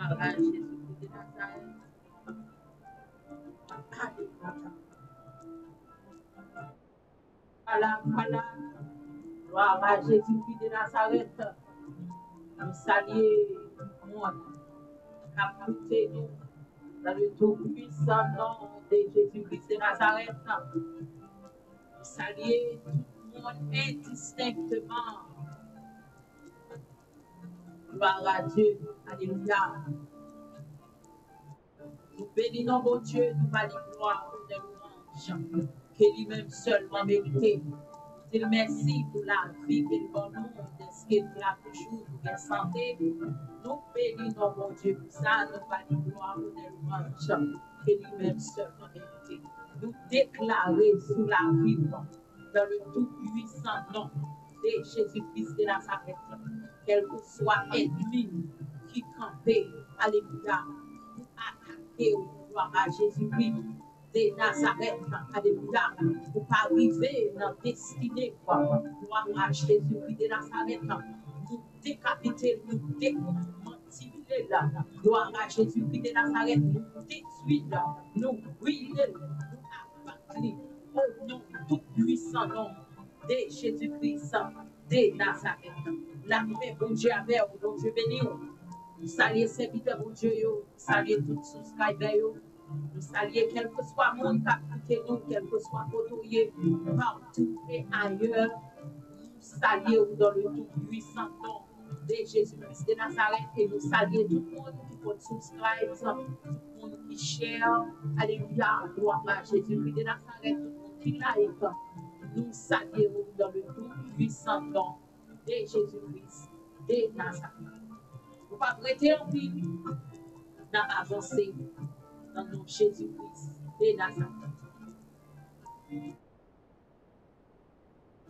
Gloire à Jésus-Christ de Nazareth. Alléluia. Voilà. Gloire à Jésus-Christ de Nazareth. Nous saluons tout le monde qui a écouté nous dans le tout-puissant nom de Jésus-Christ de Nazareth. Nous saluons tout le monde indistinctement. Gloire à Dieu. Alléluia. Nous bénissons mon Dieu, nous valons gloire pour des louanges que lui-même seulement mérité. Dis merci pour la vie qu'il donne nous, de ce qu'il a toujours pour la santé. Nous bénissons mon Dieu pour ça, nous valons gloire pour des louanges que lui-même seulement mérité. Nous déclarer sous la vie dans le tout-puissant nom de Jésus-Christ de Nazareth, quel que soit ennemi qui campait, alléluia, pour attaquer gloire à Jésus-Christ de Nazareth, alléluia, pour pas arriver dans la destinée, gloire à Jésus-Christ de Nazareth, nous décapiter, nous démantiler, gloire à Jésus-Christ de Nazareth, nous détruire, nous brûler, nous abattre, au nom tout-puissant nom de Jésus-Christ de Nazareth. La paix, bon Dieu, avec vous, bon Dieu béni. Nous saluons serviteurs, bon Dieu, nous saluons tous les subscribers, nous saluons quel que soit le monde qui a nous, quel que soit le monde, partout et ailleurs. Nous saluons dans le tout-puissant nom de Jésus-Christ de Nazareth et nous saluons tout le monde qui peut subscribe, tout le monde qui share. Alléluia, gloire à Jésus-Christ de Nazareth, tout le monde qui like. Nous saluons dans le tout-puissant nom de Jésus-Christ de Nazareth. Vous ne pouvez pas prêter en vie dans l'avancée dans le nom de Jésus-Christ de Nazareth.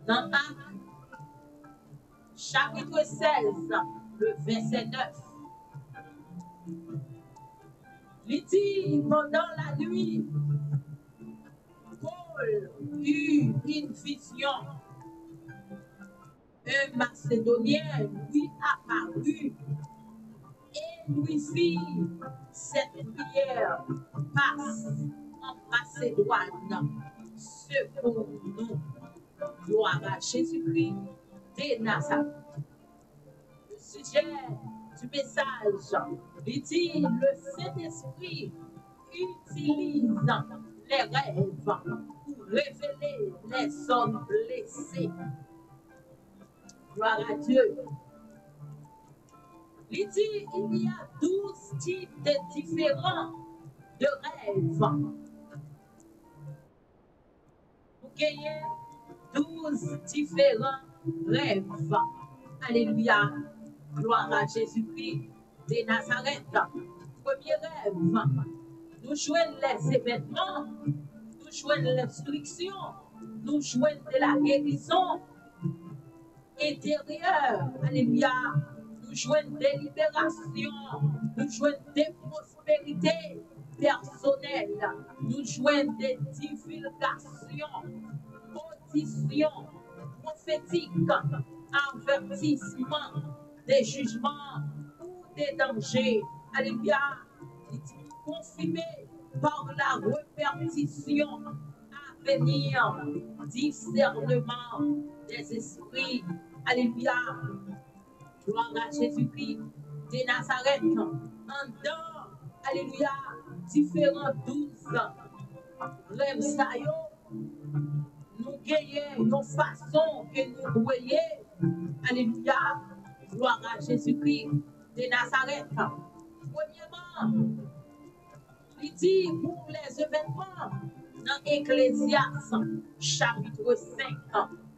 Dans Actes, chapitre 16, le verset 9, il dit pendant la nuit, Paul eut une vision. Un Macédonien lui apparut et lui fit cette prière: passe en Macédoine, secours-nous. Gloire à Jésus-Christ de Nazareth. Le sujet du message, il dit: le Saint-Esprit utilise les rêves pour révéler les hommes blessés. Gloire à Dieu. Il dit: il y a 12 types de différents de rêves. Vous gagnez 12 différents rêves. Alléluia. Gloire à Jésus-Christ de Nazareth. Premier rêve, nous jouons les événements, nous jouons l'instruction, nous jouons de la guérison intérieure. Alléluia. Nous jouons des libérations, nous jouons des prospérités personnelles, nous jouons des divulgations, auditions prophétiques, avertissements, des jugements ou des dangers. Alléluia. Confirmé par la répartition à venir, discernement des esprits. Alléluia. Gloire à Jésus-Christ de Nazareth. En dedans, alléluia, différents 12 rêves ça yo, nous gagnons nos façons que nous voyons. Alléluia. Gloire à Jésus-Christ de Nazareth. Premièrement, il dit pour les événements dans Ecclésiaste, chapitre 5,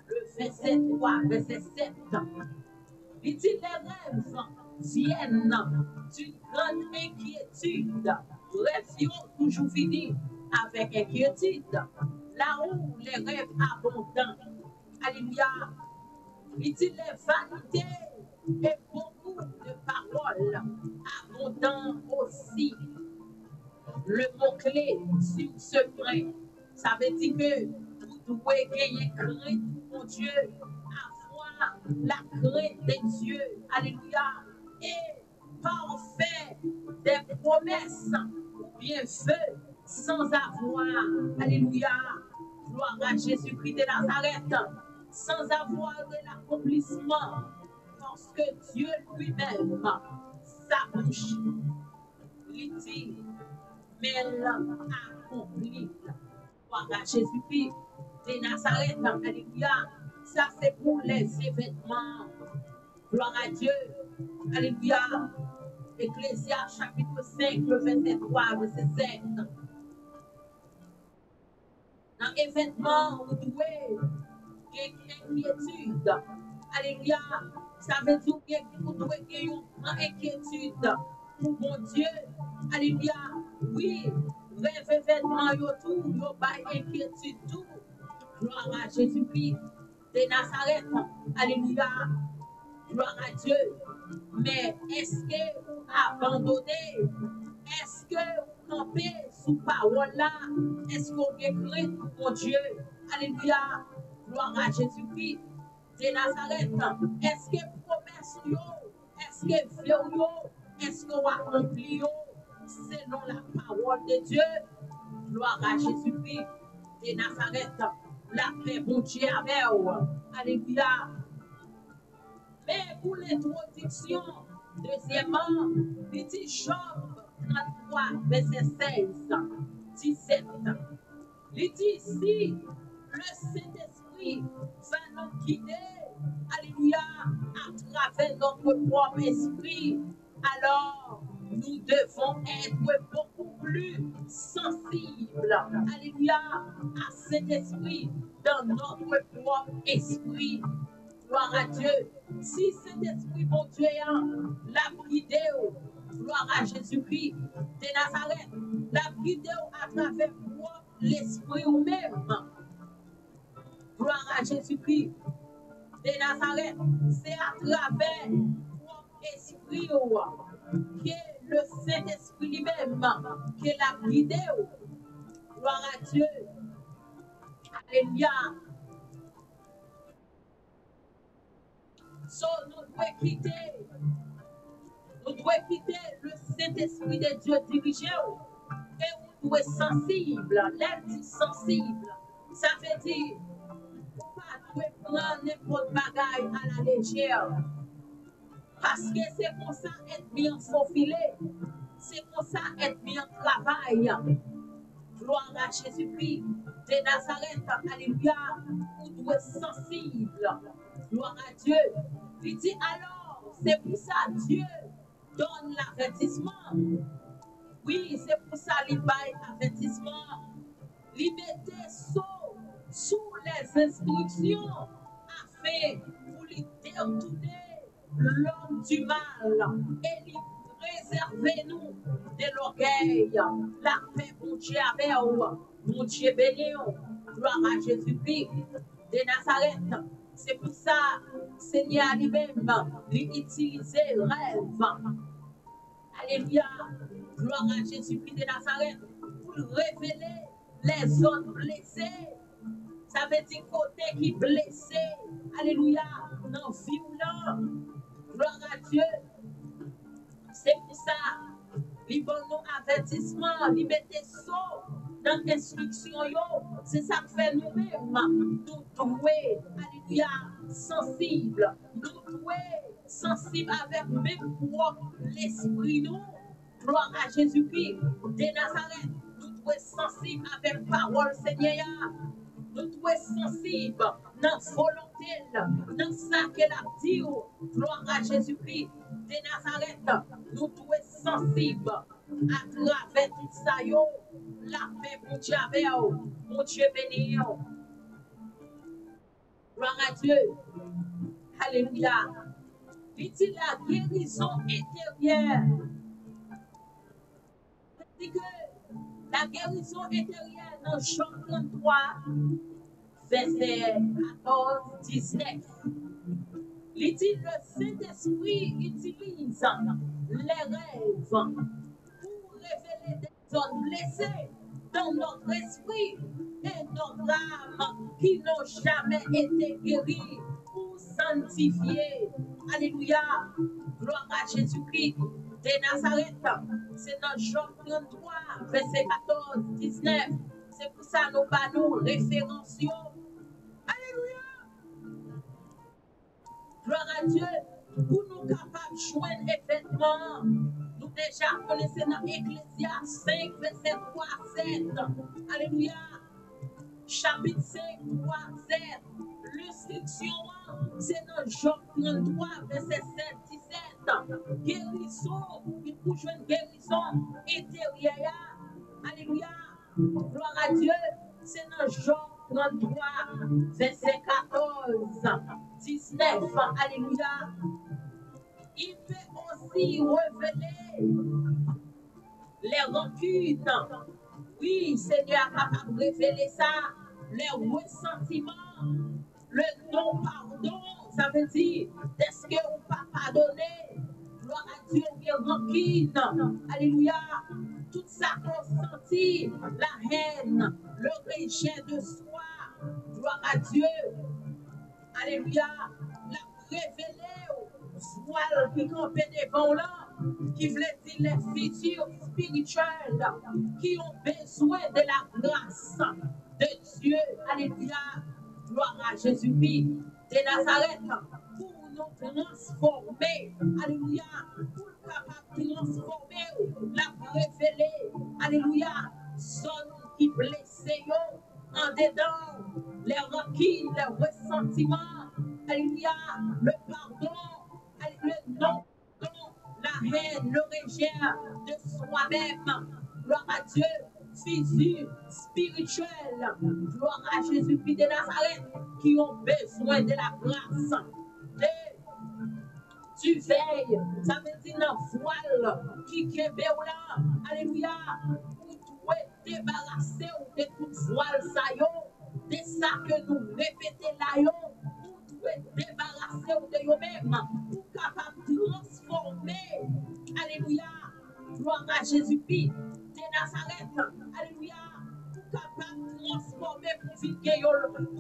le verset 3, verset 7. Il dit: les rêves viennent d'une grande inquiétude. Rêves toujours finis avec inquiétude. Là où les rêves abondants. Alléluia. Il dit: les vanités et beaucoup de paroles abondants aussi. Le mot-clé sur ce point, ça veut dire que vous devez gagner crainte pour Dieu, avoir la crainte de Dieu, alléluia, et parfait promesse ou bien feu sans avoir, alléluia, gloire à Jésus-Christ de Nazareth, sans avoir de l'accomplissement, parce que Dieu lui-même, sa bouche, lui dit, mais elle accomplit. Gloire à Jésus-Christ de Nazareth, alléluia. Ça, c'est pour les événements. Gloire à Dieu, alléluia. Ecclésias chapitre 5, le verset 3, verset 5. Dans l'événement, vous devez inquiétude. Alléluia. Ça veut dire que vous devez avoir une inquiétude pour mon Dieu. Alléluia. Oui, rêve événement, yo tout, yo pas inquiétude tout. Gloire à Jésus-Christ de Nazareth. Alléluia. Gloire à Dieu. Mais est-ce que vous abandonnez? Est-ce que vous campez sous parole là? Est-ce que vous écrivez pour Dieu? Alléluia. Gloire à Jésus-Christ de Nazareth. Est-ce que promesse yo? Est-ce que vœu yo? Est-ce que vous accompli selon la parole de Dieu? Gloire à Jésus-Christ de Nazareth. La paix, bon Dieu, avec vous. Alléluia. Mais pour l'introduction, deuxièmement, il dit Job 33, verset 16, 17. Il dit ici, le Saint-Esprit va nous guider, alléluia, à travers notre propre esprit. Alors, nous devons être beaucoup plus sensibles, alléluia, à cet esprit dans notre propre esprit. Gloire à Dieu. Si cet esprit, mon Dieu, la vidéo, gloire à Jésus-Christ de Nazareth, la vidéo à travers l'esprit ou même. Gloire à Jésus-Christ de Nazareth, c'est à travers l'esprit que le Saint-Esprit lui-même, que la vidéo. Gloire à Dieu. Alléluia. So, nous devons quitter le Saint-Esprit de Dieu dirigé et nous devons être sensibles. L'air dit sensible, ça veut dire pas de prendre n'importe bagaille à la légère. Parce que c'est pour ça être bien faufilé, c'est pour ça être bien travail. Gloire à Jésus-Christ de Nazareth, alléluia, nous devons être sensibles. Gloire à Dieu. Il dit alors, c'est pour ça Dieu donne l'avertissement. Oui, c'est pour ça qu'il baille l'avertissement. Il mettait sous les instructions afin pour lui détourner l'homme du mal et lui préserver nous de l'orgueil. La paix, mon Dieu, avec vous, mon Dieu béni, gloire à Jésus-Christ de Nazareth. C'est pour ça, Seigneur lui-même, il utilisait le rêve. Alléluia. Gloire à Jésus-Christ de Nazareth pour révéler les zones blessées. Ça veut dire côté qui blessé. Alléluia. Non, violent. Gloire à Dieu. C'est pour ça, il donne nos avertissements, il mettait ça dans l'instruction. C'est ça que fait nous-mêmes. Nous doués, alléluia, sensibles. Nous doués, sensibles avec même propre l'esprit. Nous, gloire à Jésus-Christ de Nazareth. Nous doués sensibles avec parole Seigneur. Nous doués sensibles dans la volonté, dans ça qu'elle a dit. Gloire à Jésus-Christ de Nazareth. Nous doués sensibles à travers tout ça. La paix, mon Dieu, avec vous. Mon Dieu béni. Gloire à Dieu. Alléluia. Il dit la guérison intérieure. Il dit que la guérison intérieure dans Jean 33, verset 14, 19. Il dit le Saint-Esprit utilise les rêves pour révéler des zones blessées dans notre esprit et notre âme qui n'ont jamais été guéries pour sanctifier. Alléluia. Gloire à Jésus-Christ de Nazareth. C'est dans Jean 33, verset 14, 19. C'est pour ça nous pas nous référencions. Alléluia. Gloire à Dieu. Pour nous capables de joindre événement. Nous déjà connaissons dans Ecclésias 5, verset 3 à 7. Alléluia. Chapitre 5, 3, 7. L'instruction, c'est dans Jean 33, verset 7, 17. Guérison, il faut jouer une guérison intérieure. Alléluia. Gloire à Dieu. C'est dans Jean 33, verset 14, 19. Alléluia. Il peut aussi révéler les rancunes. Oui, Seigneur est capable de révéler ça. Les ressentiments, le non-pardon, ça veut dire, est-ce que vous pas pardonné? Gloire à Dieu, bien rancune. Alléluia. Tout ça consenti, la haine, le rejet de soi. Gloire à Dieu. Alléluia. La révéler, voile qui campait devant là, qui voulait dire les futurs spirituels qui ont besoin de la grâce de Dieu. Alléluia. Gloire à Jésus-Christ de Nazareth pour nous transformer. Alléluia. Pour capable de transformer, la révéler. Alléluia. Zone qui blessé en dedans, les rancunes, les ressentiments. Alléluia. Le pardon. Le non. La haine, le rejet de soi-même. Gloire à Dieu. Physique, spirituelle. Gloire à Jésus-Christ de Nazareth qui ont besoin de la grâce. Tu veilles, ça veut dire la voile qui est là. Alléluia. Pour débarrasser de toute voile, ça y est. De ça que nous répétons là, pour débarrasser de nous-mêmes, pour capable de transformer. Alléluia. Gloire à Jésus-Christ de Nazareth. Alléluia. Pour capable de transformer, pour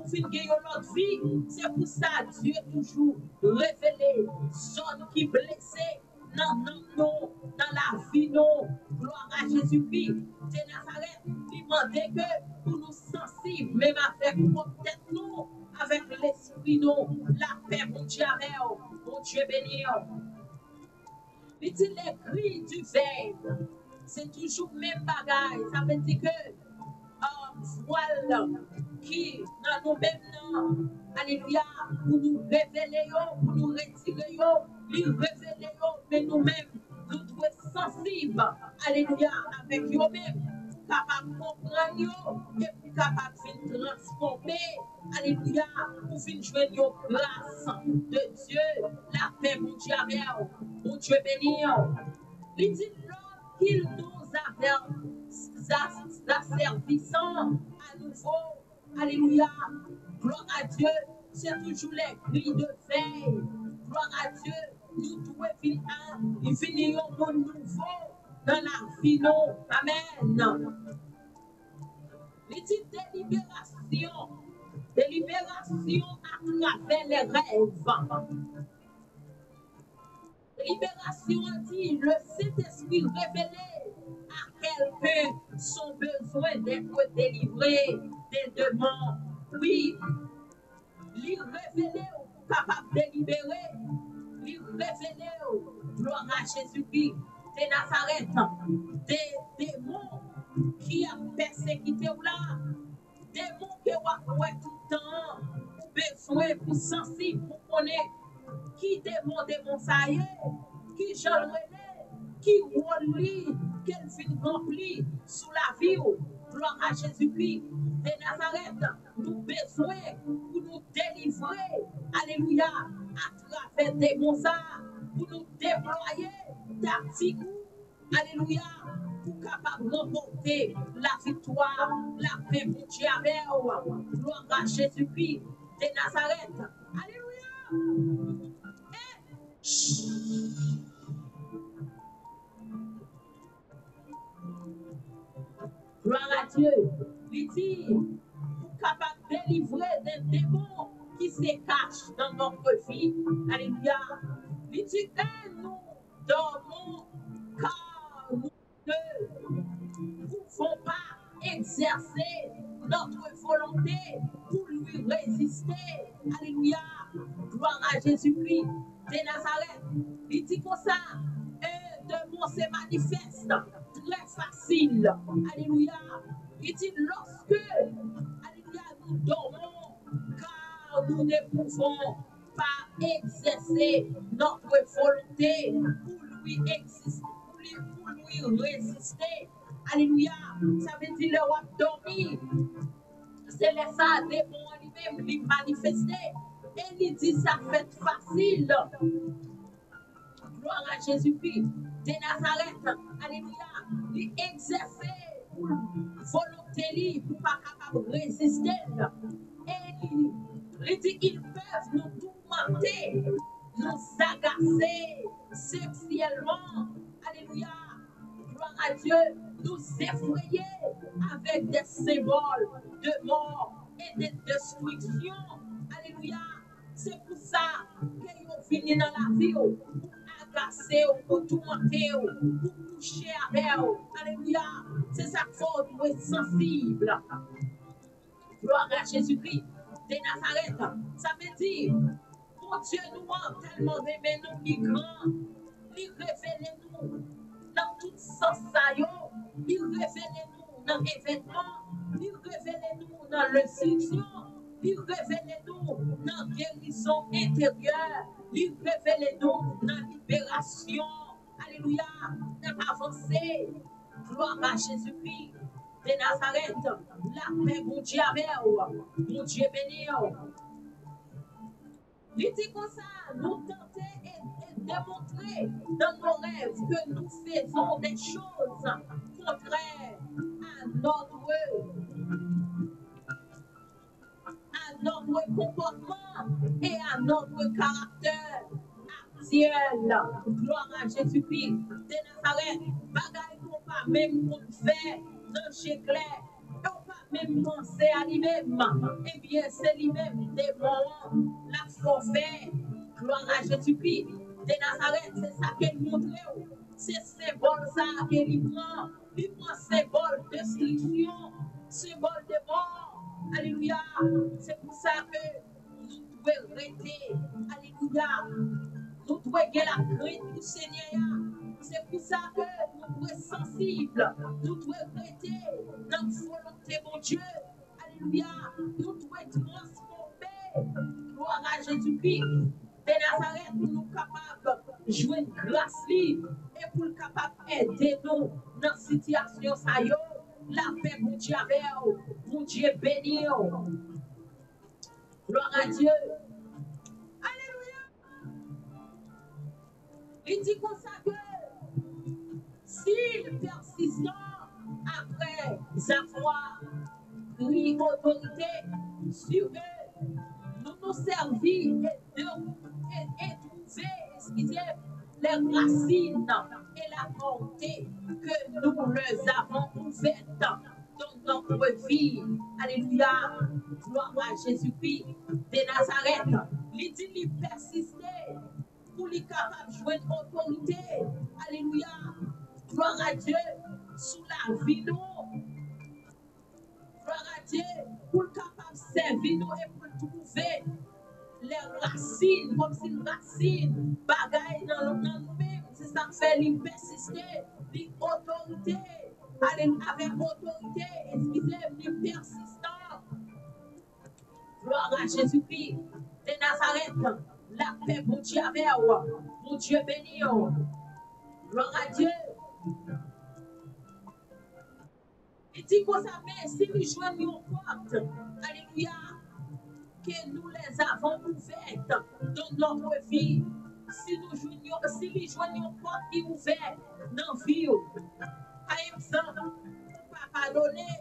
finir notre vie. C'est pour ça que Dieu toujours révélé, zone qui blessé. Non, dans la vie, non. Gloire à Jésus-Christ de Nazareth. Il demandait que pour nous sensibles, même avec peut-être nous, avec l'esprit, nous, la paix, mon Dieu, mon Dieu béni. Il dit les cris du veille, c'est toujours le même bagaille. Ça veut dire que voile qui dans nous-mêmes, alléluia, pour nous révéler, pour nous retirer, nous révéler, mais nous-mêmes, nous sommes sensibles, alléluia, avec nous-mêmes, capables de comprendre, et pour capables de transformer, alléluia, pour finir jouer nos grâce de Dieu, la paix, mon Dieu, mon Dieu béni. Il dit l'homme qu'il nous asservissant à nouveau. Alléluia. Gloire à Dieu. C'est toujours les cris de veille. Gloire à Dieu. Nous devons finir un monde nouveau dans la vie. Amen. Il dit délibération. Délibération à travers les rêves. Libération dit le Saint-Esprit révélé à quelqu'un son besoin d'être délivré des demandes. Oui, lui révélé capable de libérer, lui révélé, gloire à Jésus-Christ de Nazareth, des démons qui a persécuté ou là, démons qui ont tout le temps, besoin pour sensible, pour connaître. Qui demande mon saillé, qui j'en relais, qui relie, qu'elle finit remplie sous la vie, gloire à Jésus-Christ de Nazareth, nous besoin pour nous délivrer, alléluia, à travers des bons pour nous déployer tactique, alléluia, pour capable de remporter la victoire, la paix pour Dieu, gloire à Jésus-Christ de Nazareth, alléluia. Gloire à Dieu. Il dit, pour capable de délivrer des démons qui se cachent dans notre vie. Alléluia. Il dit, nous dormons car nous Jésus-Christ de Nazareth. Il dit comme ça, de mots se manifeste très facile. Alléluia. Il dit lorsque, alléluia, nous dormons, car nous ne pouvons pas exercer notre volonté pour lui exister, pour lui résister. Alléluia. Ça veut dire le roi dormi. C'est là ça, démon en lui-même, lui manifester. Et il dit ça fait facile. Gloire à Jésus-Christ de Nazareth. Alléluia. Il exercer volonté libre pour pas capable de résister. Et il dit qu'ils peuvent nous tourmenter, nous agacer sexuellement. Alléluia. Gloire à Dieu. Nous effrayer avec des symboles de mort et de destruction. Alléluia. C'est pour ça qu'ils ont fini dans la vie pour agacer, pour tourmenter, pour toucher avec eux. Alléluia. C'est ça qu'il faut être sensible. Gloire à Jésus-Christ de Nazareth. Ça veut dire, mon Dieu nous a tellement aimé nous, il grand, il révèle nous dans tout sens. Il révèle nous dans l'événement, il révèle nous dans l'instruction, il révèle nous dans la guérison intérieure, il révèle nous dans la libération. Alléluia, dans l'avancée. Gloire à Jésus-Christ de Nazareth. La paix, mon Dieu, avec vous, mon Dieu béni. Il dit comme ça, nous tenter et démontrer dans nos rêves que nous faisons des choses contraires à notre comportement et à notre caractère actuel. Gloire à Jésus-Christ de Nazareth. Bagaille qu'on pas même qu'on fait dans chez clair. On pas même penser à lui-même. Eh bien, c'est lui-même des moments la forfait. Gloire à Jésus-Christ de Nazareth. C'est ça qu'elle montre. C'est symbole ça qu'elle prend. Il prend symbole de destruction, symbole de mort. Alléluia. C'est pour ça que nous devons arrêter. Alléluia. Nous devons avoir la crainte du Seigneur. C'est pour ça que nous devons être sensibles. Nous devons arrêter notre volonté, mon Dieu. Alléluia. Nous devons être transformés. Gloire à Jésus-Christ de Nazareth pour nous capables de jouer une grâce libre et pour nous capables d'aider nous dans la situation. Ça y est. La paix, mon Dieu, avec vous. Mon Dieu béni. Gloire à Dieu. Alléluia. Il dit comme ça que s'il persiste après avoir pris autorité sur eux, nous nous servir et trouver, excusez, les racines et la bonté que nous les avons ouvertes dans notre vie. Alléluia. Gloire à Jésus-Christ de Nazareth. Il dit qu'il persistait pour lui capable de jouer autorité. Alléluia. Gloire à Dieu sous la vie nous. Gloire à Dieu pour capable de servir nous et pour trouver les racines, comme si une racine bagaille dans nous-mêmes. C'est ça que fait lui persister, l'autorité. Avec autorité, excusez-moi, lui persistant. Gloire à Jésus-Christ de Nazareth. La paix, mon Dieu, avec vous. Mon Dieu béni. Gloire à Dieu. Il dit qu'on s'appelle, si nous joignons porte, alléluia, que nous les avons ouvertes dans notre vie. Si nous joignons porte qui est ouverte dans la vie, par exemple, pour pardonner,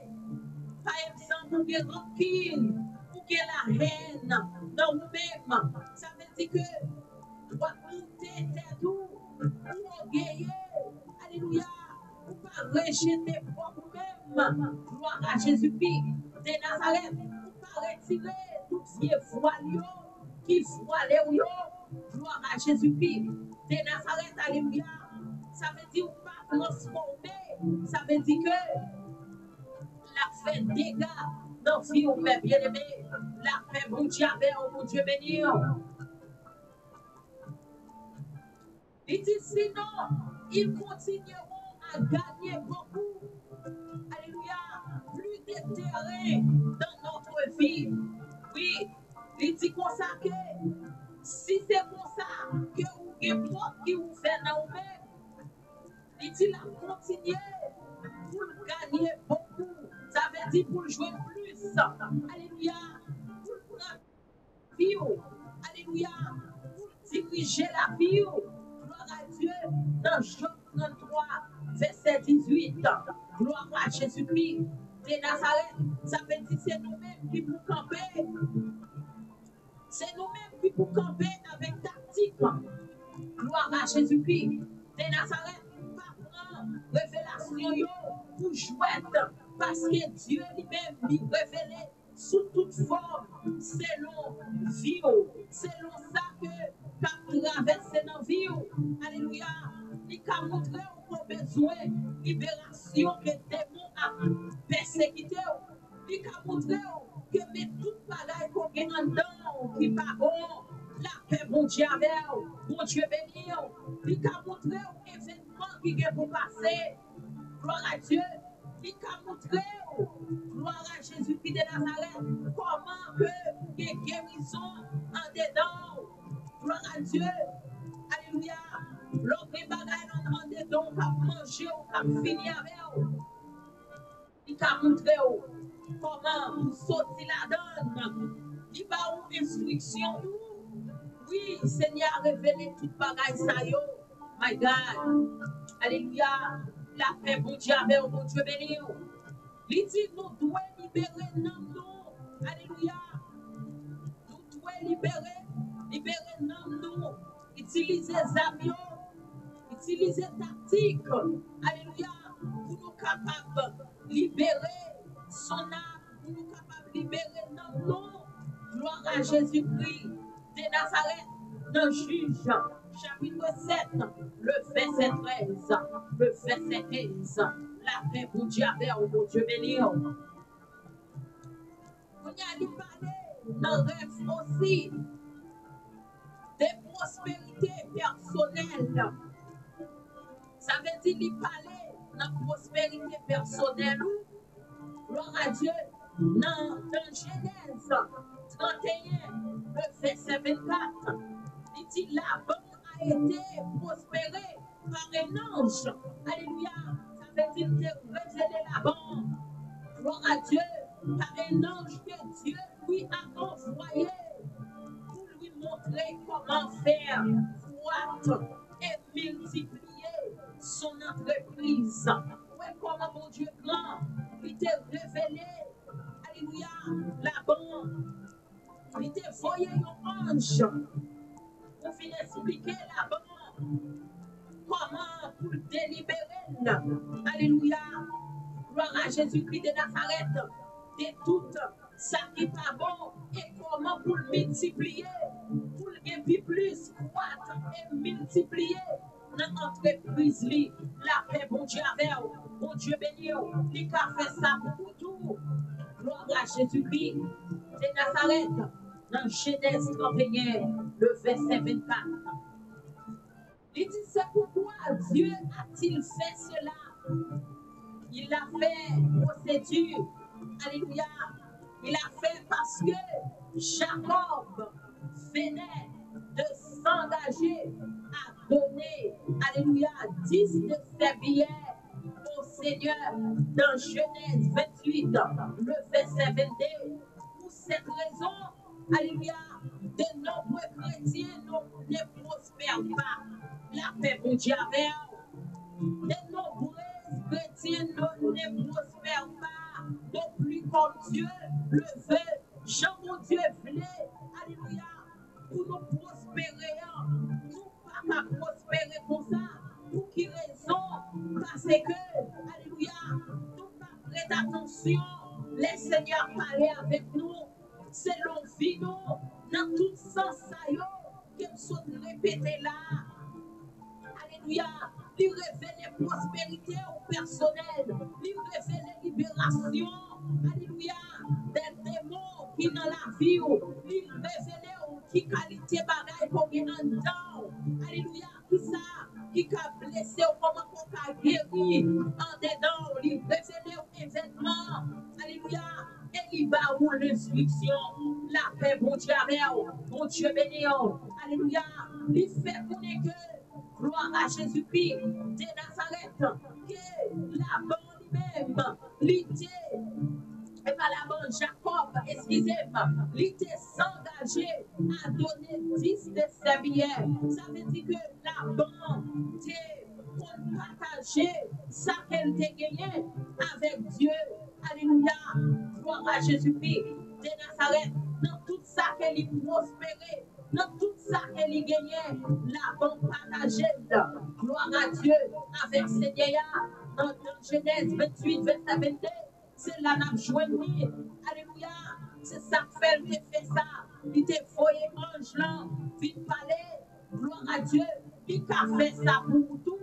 par exemple, pour que rancune, pour que la haine dans nous-mêmes, ça veut dire que doit monter tout, pour orgueiller, alléluia, pour ne pas rejeter pour vous-même, gloire à Jésus-Christ de Nazareth, pour ne pas retirer tout vieux voile qui voile, gloire à Jésus-Christ de Nazareth, alléluia, ça veut dire pas transformer, ça veut dire que la fait dégâts dans la vie, bien aimé, la paix, mon Dieu, mon Dieu béni. Il dit sinon, ils continueront à gagner beaucoup. Alléluia. Plus de terrain dans notre vie. Oui, il dit comme ça que si c'est comme ça que vous avez qui vous fait dans vous-même, il dit la continuer pour gagner beaucoup. Ça veut dire pour jouer plus. Alléluia. Pour prendre vie. Alléluia. Pour diriger la vie. Gloire à Dieu. Dans Jean 33, verset 18. Gloire à Jésus-Christ de Nazareth. Ça veut dire c'est nous-mêmes qui pour camper. C'est nous-mêmes qui pour camper avec tactique. Gloire à Jésus-Christ de Nazareth. Pas prendre révélation pour jouer. Parce que Dieu lui-même lui révélé sous toute forme, selon vie, selon ça que tu as traversé dans la vie. Alléluia. Il a montré qu'on a besoin de libération que le démon a persécuté. Il a montré que tout bagaille qu'on a dedans, qui va bon, la paix, bon Dieu avec bon Dieu béni. Il a montré l'événement qui est pour passer. Gloire à Dieu. Il a montré, gloire à Jésus-Christ de Nazareth, comment que il y a guérison en dedans. Gloire à Dieu. Alléluia. L'autre bagaille en dedans, qui a mangé ou qui a fini avec vous. Il a montré comment vous sortir la donne. Il va une instruction. Oui, Seigneur a révélé toute bagaille ça yo. My God. Alléluia. La paix, bon Dieu, avec bon Dieu béni. Il dit, nous devons libérer nous. Alléluia. Nous devons libérer nous. Utiliser avions, utiliser tactiques. Alléluia. Pour nous capables de libérer son âme, pour nous capables de libérer nous. Gloire à Jésus-Christ de Nazareth, dans Juge, chapitre 7, le verset 13, le verset 15. La paix pour Dieu, pour Dieu béni. Vous y allez parler dans le rêve aussi des prospérités personnelles. Ça veut dire qu'il parler dans la prospérité personnelle. Gloire à Dieu. Dans Genèse 31, le verset 24, il dit Laban a été prospéré par un ange. Alléluia. Ça veut dire qu'il a révélé Laban. Gloire à Dieu. Par un ange que Dieu lui a envoyé pour lui montrer comment faire croître et multiplier son entreprise. Ouais, comment mon Dieu grand, il t'a révélé. Alléluia. Laban, il t'a envoyé un ange pour finir expliquer Laban comment pour délibérer. Alléluia. Gloire à Jésus-Christ de Nazareth. De tout ça qui n'est pas bon et comment pour le multiplier, pour le gagner plus, croître et multiplier dans l'entreprise. La paix, bon Dieu, avec bon Dieu béni, il a fait ça pour tout. Gloire à Jésus-Christ de Nazareth, dans Genèse 31, le verset 24. Il dit c'est pourquoi Dieu a-t-il fait cela? Il l'a fait procédure. Alléluia. Il a fait parce que Jacob venait de s'engager à donner, alléluia, 10 de ses billets au Seigneur dans Genèse 28, le verset 22. Pour cette raison, alléluia, de nombreux chrétiens ne prospèrent pas. La paix pour Dieu avec vous. De nombreux chrétiens ne prospèrent pas, non plus comme Dieu le veut. Jean, mon Dieu, voulait, alléluia, pour nous prospérer. Nous pas prospérer comme ça. Pour qui raison? Parce que, alléluia, nous pas prêter attention. Les seigneurs parlaient avec nous, selon vie, nous, dans tout sens, qu'ils sont répétés là. Alléluia. Il révèle prospérité au personnel. Il révèle libération. Alléluia. Des démons qui dans la vie. Il révèle qui qualité bagaille qu'on est en dedans. Alléluia. Qui ça? qui a blessé, comment qu'on a guéri en dedans, il révèle un événement. Alléluia. Et il va où l'instruction, la paix, bon Dieu, bon Dieu béni. Alléluia. Il fait connaître que, gloire à Jésus-Christ de Nazareth, que la bonne même, l'idée, et par la bonne Jacob, excusez-moi, l'idée s'engager à donner 10 de ses billets. Ça veut dire que la bonne pour partager ça qu'elle a gagné avec Dieu. Alléluia. Gloire à Jésus-Christ de Nazareth. Dans tout ça qu'elle a prospéré, dans tout ça qu'elle a gagné, la bonne partagée. Gloire à Dieu avec Seigneur. Dans Genèse 28, verset 22. C'est là n'a joigné. Alléluia. C'est ça que fait, il fait ça. Il te foyé ange là, vite parler. Gloire à Dieu. Il a fait ça pour tout.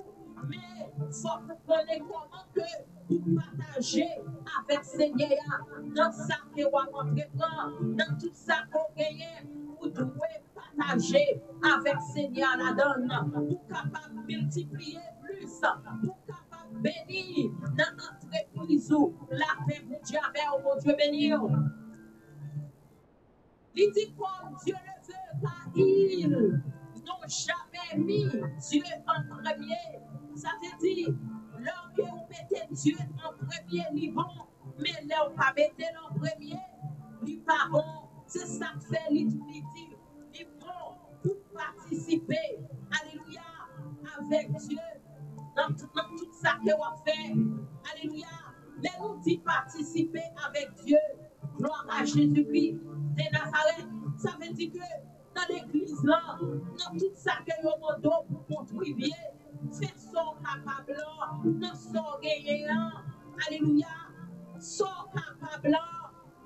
Mais il faut que vous connaissiez comment que vous partagez avec Seigneur dans ça que vous entreprendre, dans tout ça que vous gagnez, vous devez partager avec Seigneur la donne. Vous capable de multiplier plus. Vous capable de bénir dans notre église. La paix pour Dieu avec mon Dieu béni. Il dit comme Dieu le veut, car ils n'ont jamais mis Dieu en premier. Ça veut dire, lorsque vous mettez Dieu en premier, il est bon, mais là, vous ne mettez pas en premier, il n'est pas bon. C'est ça que fait l'utilité. Il est bon pour participer, alléluia, avec Dieu, dans tout ça que vous faites. Alléluia. Mais nous dit participer avec Dieu. Gloire à Jésus-Christ de Nazareth. Ça veut dire que dans l'église là, dans tout ça que nous demandons pour contribuer, c'est son capable, dans son gagnant. Alléluia. Son capable,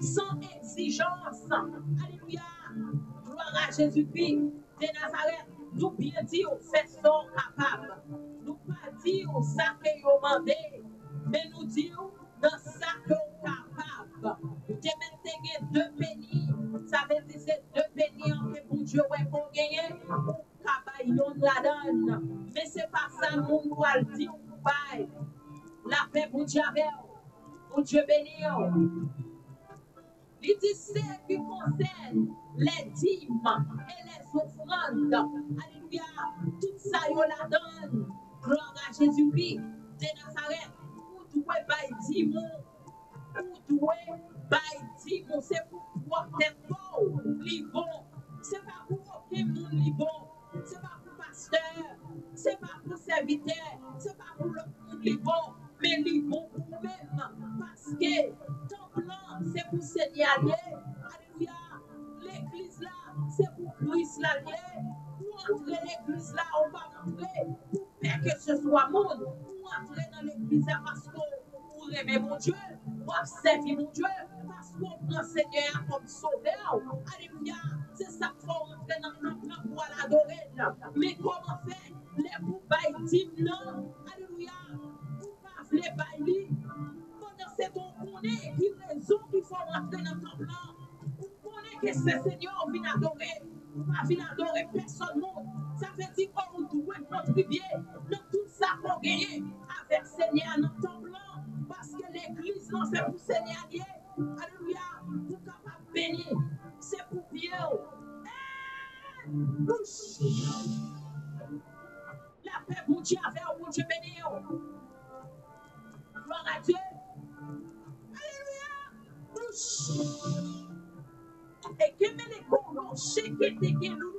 sans exigence. Alléluia. Gloire à Jésus-Christ de Nazareth. Nous bien dire, c'est son capable. Nous pas dire ça que nous demandons, mais nous dire dans ça que nous capable. De mettre deux pénis, ça veut dire c'est deux pénis que pour Dieu pour gagner, pour cabayon la donne. Mais c'est pas ça mon doit le dire ou pas. La paix pour Dieu avec pour Dieu béni. Il dit ce qui concerne les dîmes et les offrandes. Alléluia. Tout ça, il la donne. Gloire à Jésus-Christ de Nazareth. Vous devez bailler dîmes. Vous devez bailler dîmes. C'est pour porter bon, libon. C'est pas pour aucun monde libon. C'est pas pour pasteur. C'est pas pour serviteur. C'est pas pour le monde libon. Mais libon pour vous-même. Parce que ton plan, c'est pour Seigneur. Alléluia. L'église là, c'est pour Christ là. Pour entrer l'église là, on va entrer pour faire que ce soit monde. Pour entrer dans l'église là, parce qu'on aime mon Dieu, pour servir mon Dieu, parce qu'on prend Seigneur comme sauveur. Alléluia. C'est ça qu'il faut entrer dans le plan pour l'adorer. Mais comment faire les pour bailler non? Alléluia. Les baillis, pendant cette on connaît une raison qu'il faut rentrer dans ton plan. On connaît que ce Seigneur vient adorer, pas vient adorer personne d'autre. Ça veut dire qu'on doit contribuer dans tout ça qu'on gagne avec Seigneur dans ton plan. Parce que l'église, non, c'est pour Seigneur. Alléluia, pour capable de bénir, c'est pour bien. La paix pour Dieu avec mon Dieu béni. Gloire à Dieu. Alléluia. Et que me les colons, chéquez tes guélos.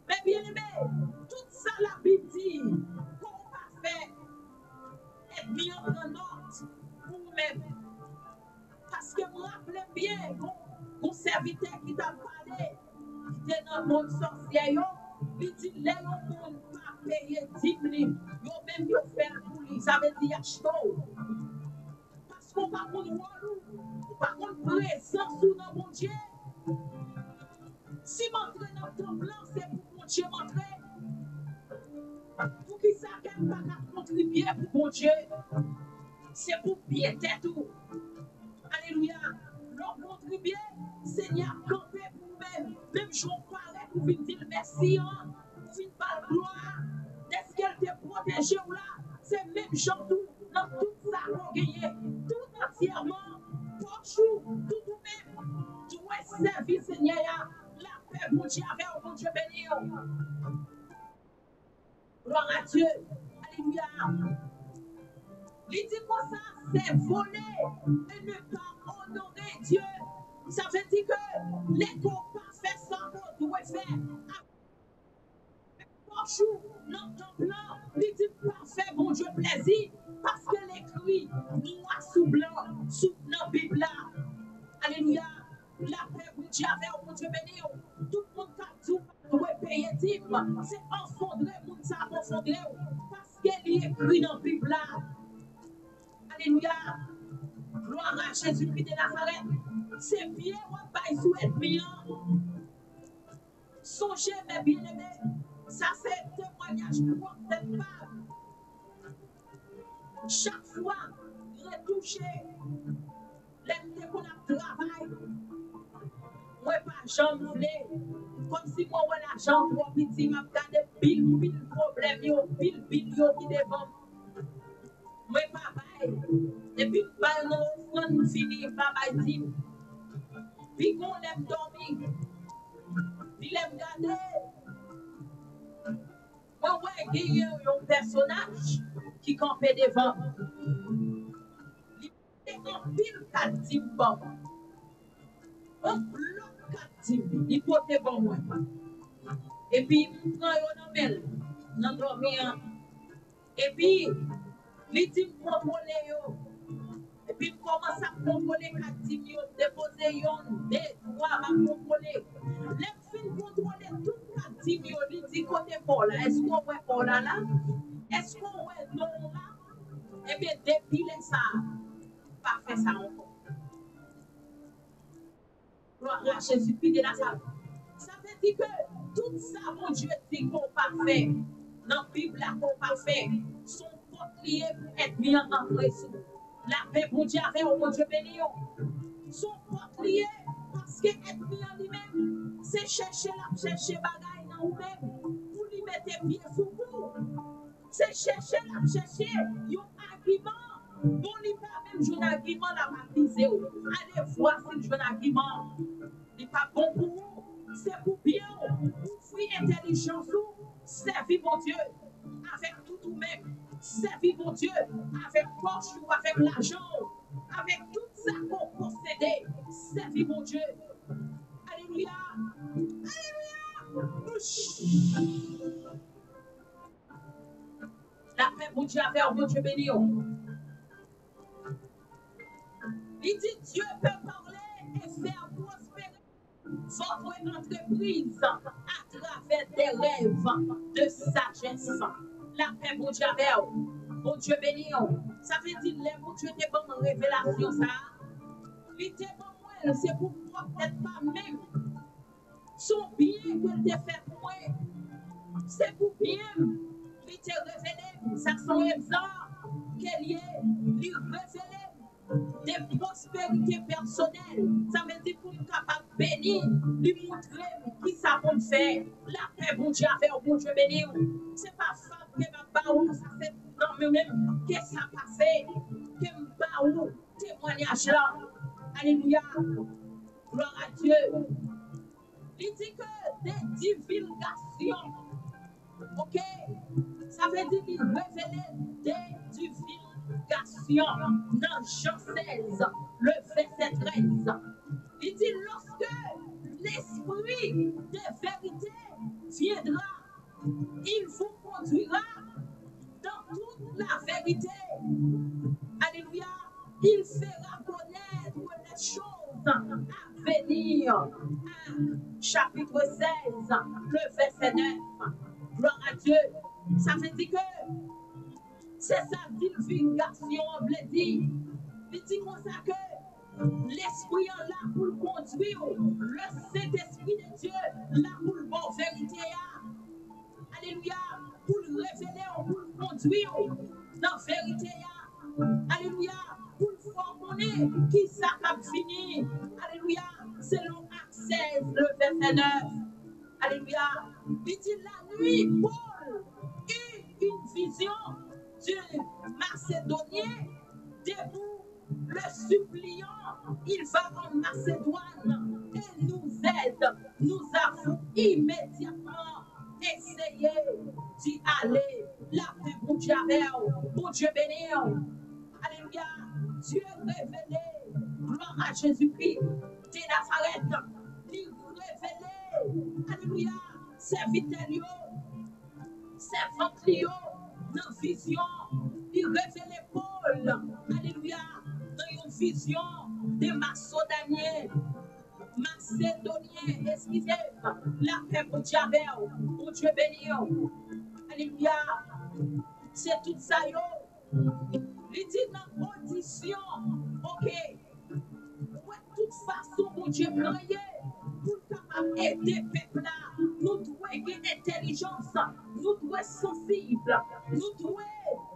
Mais bien aimé, tout ça la Bible dit qu'on va faire être bien en note pour vous-même. Parce que vous rappelez bien mon serviteur qui t'a parlé, qui était dans le monde sorcier, il dit les gens ne pas payer 10 000, ils même fait pour lui. Ça veut dire acheter. Parce qu'on va prendre rôle, on va prendre présence sous notre bon Dieu. Si m'entrer dans ton plan, c'est pour mon Dieu m'entrer. Pour qui ça qu'elle va contribuer pour mon Dieu. C'est pour bien tout. Alléluia. Leur contribuer, Seigneur, camper pour même. Même je parlais pour venir dire merci, pour venir par gloire. Des protéger ou là, c'est même gens tout, dans tout ça qu'on gagne, tout entièrement, pochou, tout ou même, tout est servi, Seigneur, la paix, mon Dieu, avec mon Dieu béni. Gloire à Dieu. Alléluia. Il dit comme ça, c'est voler et ne pas honorer Dieu. Ça veut dire que les corps parfaits sans qu'on doit faire. Bonjour, notre plan, il dit parfait, bon Dieu, plaisir, parce que l'écrit noir sous blanc, sous notre Bible là. Alléluia. La paix, bon Dieu, avec bon Dieu béni. Tout le monde qui a tout doit payer dîme. C'est enfondré, moun ça enfondré, parce qu'il est écrit dans la Bible là. Alléluia. Gloire à Jésus-Christ de Nazareth. C'est bien, on va souhaiter bien. Songez, mes bien-aimés. Ça, c'est un témoignage pour cette femme. Chaque fois, retoucher les qu'on a travail. Moi, pas j'en voulais. Comme si moi, l'argent pour petit, m'a gardé pile problème, pile qui devant. Moi, pas bail. Et puis, pas non, on finit, pas bail dit. Puis, qu'on l'aime dormir. Puis, l'aime garder. Moi, il y a un personnage qui campait devant. Il est en pile 4 types bon. Un bloc 4 types. Il portait bon moi. Et puis, il prend un homme, dans dormir. Et puis, il dit contrôler. Et puis, il commence à contrôler 4 types. Déposer un, 2, 3, va contrôler. Les filles contrôler tout 4 types. Il dit côté Paul. Est-ce qu'on voit Paul là? Est-ce qu'on voit non là? Eh bien, depuis ça, pas fait ça encore. Gloire à Jésus-Christ de Nazareth. Ça veut dire que tout ça, mon Dieu, dit qu'on pas fait. Dans la Bible, qu'on pas fait. Son portlier pour être bien en présence. La paix, mon Dieu, avec mon Dieu béni. Son portlier, parce que être bien lui-même, c'est chercher bagaille dans vous-même. Pour lui mettre pied sous vous. C'est chercher un argument. Bon, il n'y a pas même un argument là, ma visée. Allez voir si un argument. Il n'est pas bon pour vous. C'est pour bien. Pour fruit intelligence, servir mon Dieu avec tout vous-même. Servir mon Dieu avec poche ou avec l'argent. Avec tout ça qu'on possédait. Servir mon Dieu. Alléluia. Alléluia. La paix, mon Dieu, avec mon Dieu béni. Il dit Dieu peut parler et faire prospérer votre entreprise à travers des rêves de sagesse. La paix, mon Dieu, avec mon Dieu béni. Ça veut dire que mon Dieu te bonne révélation. Ça. Il te bon, c'est pour moi, peut-être pas même. Son bien que te fait pour moi, c'est pour bien. Il te révélé, ça son exemple, qu'il y ait, il révélé des prospérités personnelles. Ça veut dire pour être capable de bénir, lui montrer qui ça peut faire. La paix, bon Dieu, avec bon Dieu béni. C'est pas femme qui m'a baou, ça c'est dans moi-même, qu'est-ce qui s'est passé, qui m'a baou, témoignage là. Alléluia. Gloire à Dieu. Il dit que des divulgations. Ok? Ça veut dire qu'il révélait des divulgations dans Jean 16, le verset 13. Il dit lorsque l'esprit de vérité viendra, il vous conduira dans toute la vérité. Alléluia. Il fera connaître les choses à venir. Chapitre 16, le verset 9. Gloire à Dieu. Ça veut dire que c'est sa divulgation, on veut dire. Il dit comme ça que l'esprit est là pour le conduire. Le Saint-Esprit de Dieu là pour le bon vérité. Alléluia. Pour le révéler, pour le conduire dans la vérité. Alléluia. Pour le former, qui ça a fini. Alléluia. Selon Acte 16, le verset 9. Alléluia. Il dit la nuit, Paul eut une vision du Macédonien debout, le suppliant, il va en Macédoine et nous aide. Nous avons immédiatement essayé d'y aller. La paix pour Dieu, pour Dieu béni. Alléluia. Dieu révélé, gloire à Jésus-Christ de Nazareth. Il révélé, alléluia, serviteur, servant dans vision. Il révélé Paul, alléluia, dans une vision de Macédonien, excusez, la paix pour Dieu, pour Dieu béni. Alléluia. C'est tout ça, yo. Il dit dans audition, ok, ouais, de toute façon, mon Dieu créé pour capable aider le peuple là. Nous devons avoir intelligence, nous devons être sensibles, nous devons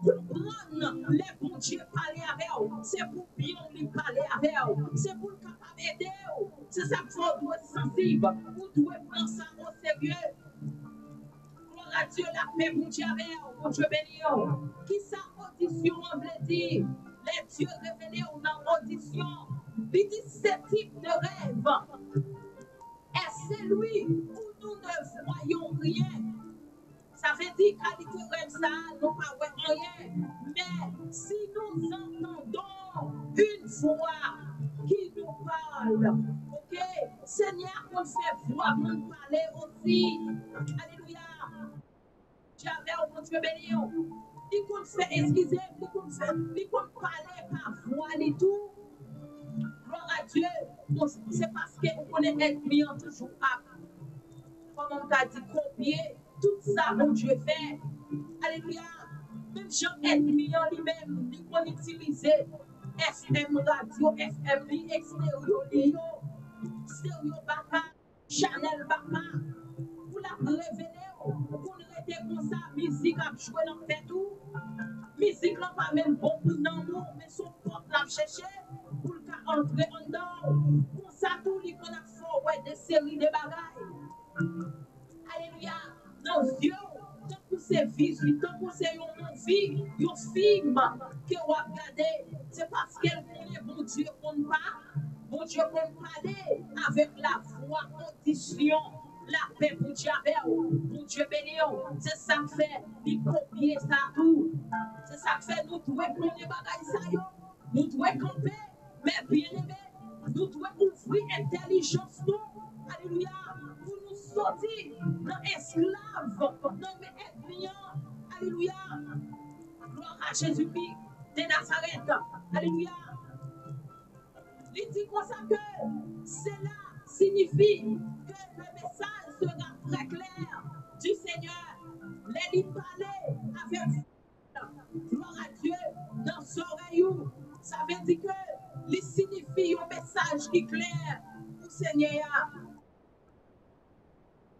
comprendre les bons dieux parler avec eux. C'est pour bien lui parler avec eux, c'est pour capable aider eux. C'est ça qu'il faut être sensible, vous devez prendre ça au sérieux. Gloire à Dieu, la paix pour Dieu avec eux, pour Dieu béni. Qui ça audition on veut dire? Les dieux révélés dans audition. Il dit ce type de rêve. Et c'est lui où nous ne voyons rien. Ça veut dire qualité rêve ça, nous ne voyons rien. Mais si nous entendons une voix qui nous parle, ok, Seigneur, on fait voix nous parler aussi. Alléluia. J'avais mon Dieu béni. Il compte faire, excusez, il compte parler par voix et tout. Gloire à Dieu, c'est parce qu'on connaît ennemi en toujours pas. Comme on t'a dit, copier tout ça, mon Dieu fait. Alléluia. Même Jean ennemi en lui-même, il peut utiliser FM radio, FM extérieur, stéréo baka, Chanel baka, pour la révéler, pour arrêter comme ça, musique a joué dans le tout. Musique n'a pas même bon pour nous, mais son porte l'a cherché pour entrer en dedans. Pour ça, tout le monde a fait des séries de bagailles. Alléluia. Dans Dieu, tant que c'est visuel, tant que c'est une vie, un film que vous regardez, c'est parce qu'elle connaît bon Dieu qu'on pas. Bon Dieu qu'on parler avec la voix, audition. La paix pour Dieu, pour Dieu béni. C'est ça que fait, il copier ça tout. C'est ça que fait, nous devons prendre les bagages ça yo. Nous devons camper, mais bien aimé, nous devons ouvrir l'intelligence nous. Alléluia. Pour nous sortir dans esclaves, dans mes clients. Alléluia. Gloire à Jésus-Christ de Nazareth. Alléluia. Il dit comme ça que cela signifie que le message sera très clair du Seigneur. Les parler avec gloire à Dieu dans son oreille. Ça veut dire que il signifie un message qui est clair du Seigneur.